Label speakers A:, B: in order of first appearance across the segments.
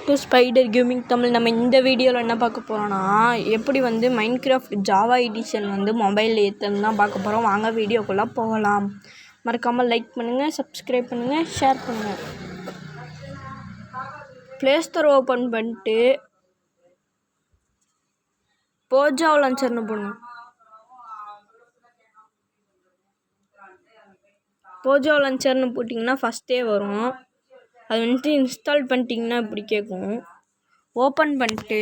A: To spider gaming Tamil. நம்ம இந்த வீடியோவில் என்ன பார்க்க போகிறோன்னா, எப்படி வந்து மைன்கிராஃப்ட் ஜாவா எடிஷன் வந்து மொபைலில் ஏற்றுன்னு தான் பார்க்க போகிறோம். வாங்க வீடியோக்குள்ளே போகலாம். மறக்காமல் லைக் பண்ணுங்கள், சப்ஸ்கிரைப் பண்ணுங்கள், ஷேர் பண்ணுங்கள். ப்ளே ஸ்டோர் ஓப்பன் பண்ணிட்டு போஜோ லான்ச்சர்னு போடுங்க. போஜோ லான்ச்சர்னு போட்டிங்கன்னா ஃபஸ்ட்டே வரும். அது வந்துட்டு இன்ஸ்டால் பண்ணிட்டிங்கன்னா இப்படி கேட்கும். ஓப்பன் பண்ணிட்டு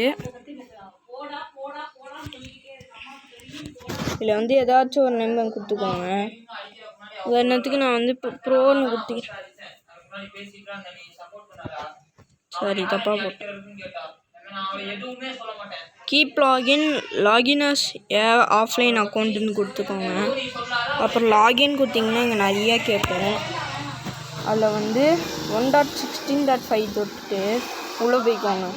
A: இதில் வந்து ஏதாச்சும் ஒரு நேம் கொடுத்துக்கோங்க. உதாரணத்துக்கு நான் வந்து இப்போ ப்ரோன்னு கொடுத்துக்கிறேன். சரி, தப்பாக போட்டேன். கீப் லாகின் அஸ் ஆஃப்லைன் அக்கௌண்ட்டுன்னு கொடுத்துக்கோங்க. அப்புறம் லாகின் கொடுத்திங்கன்னா இங்கே நிறையா கேட்கும். அதில் வந்து 1.16.5 தொட்டு உள்ளே போய்க்கோங்க.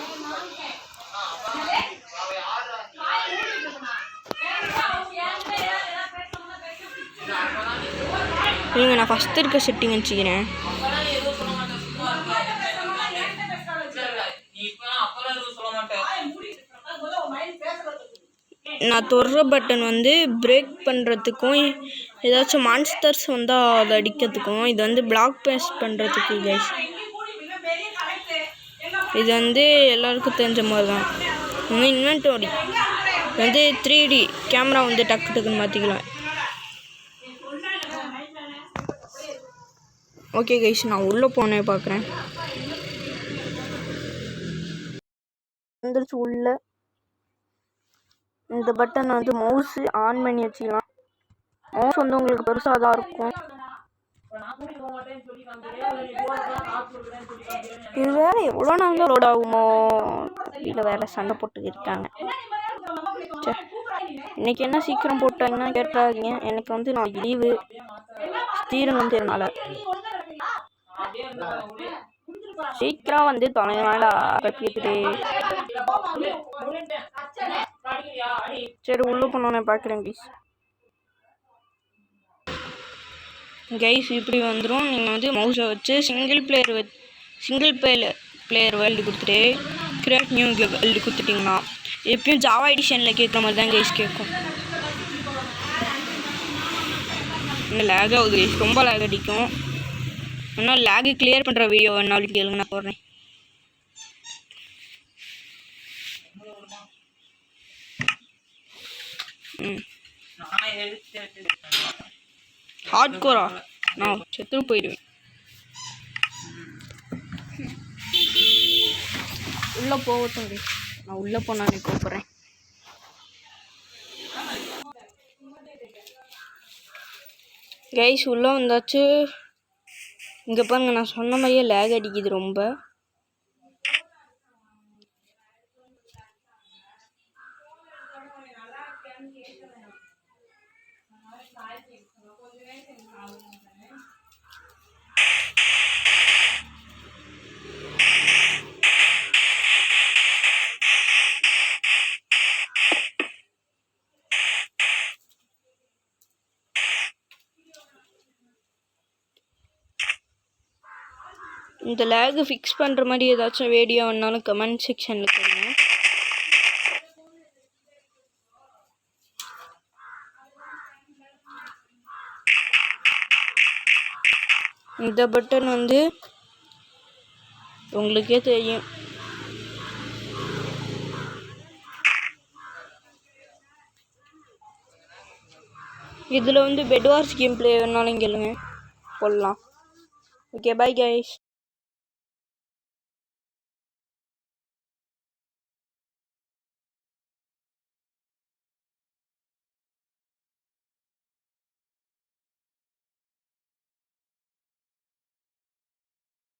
A: இல்லைங்க, நான் ஃபஸ்ட்டு இருக்க செட்டிங் வச்சுக்கிறேன். நான் தொடுற பட்டன் வந்து பிரேக் பண்ணுறதுக்கும் ஏதாச்சும் மான்ஸ்டர்ஸ் வந்தால் அதை அடிக்கிறதுக்கும், இது வந்து பிளாக் பேஸ்ட் பண்ணுறதுக்கு கைஸ். இது வந்து எல்லாருக்கும் தெரிஞ்ச மாதிரி தான். இது இன்வென்டரி வந்து 3D கேமரா வந்து டக்குன்னு மாற்றிக்கலாம். ஓகே கைஸ், நான் உள்ளே போனே பார்க்குறேன். வந்துருச்சு உள்ள. இந்த பட்டன் வந்து மவுஸ் ஆன் பண்ணி வச்சுக்கலாம். மவுஸ் வந்து உங்களுக்கு பெருசாக தான் இருக்கும். இது வேற எவ்வளோ நாள் லோட் ஆகுமோ? வீட்டில் வேற சண்டை போட்டு இருக்காங்க. இன்னைக்கு என்ன சீக்கிரம் போட்டாங்கன்னா கேட்டாங்க. எனக்கு வந்து நான் லீவு தீரன் வந்ததுனால சீக்கிரம் வந்து தொலைனால கட்டிட்டு. சரி, உள்ள போனோன்னு பார்க்குறேன் கைஸ். இப்படி வந்துடும். நீங்கள் வந்து மவுஸை வச்சு சிங்கிள் பிளேயர் வேர்ல்டு கொடுத்துட்டு கிரியேட் நியூ வேர்ல்டு கொடுத்துட்டிங்கன்னா எப்பயும் ஜாவா எடிஷனில் கேட்குற மாதிரி தான் கைஸ் கேட்கும். இன்னும் லேக் ஆகுது கைஸ், ரொம்ப லேக் அடிக்கும். இன்னும் லேகு கிளியர் பண்ணுற வீடியோ வேணாலும் கேளுங்க, நான் போடுறேன். ஹார்ட் கோரா நான் செத்து போயிடுவேன். உள்ளே போகட்டும், நான் உள்ளே போனான்னு கூப்பிட்றேன். கைஸ் உள்ளே வந்தாச்சு. இங்கே பாருங்க, நான் சொன்ன மாதிரியே லேக் அடிக்குது ரொம்ப. இந்த லேகு ஃபிக்ஸ் பண்ணுற மாதிரி ஏதாச்சும் வீடியோ வேணாலும் கமெண்ட் செக்ஷனில் கொடுங்க. இந்த பட்டன் வந்து உங்களுக்கே தெரியும். இதில் வந்து பெட்வார்ஸ் கேம் பிளே வேணாலும் கேளுங்க, போடலாம். Okay, bye guys.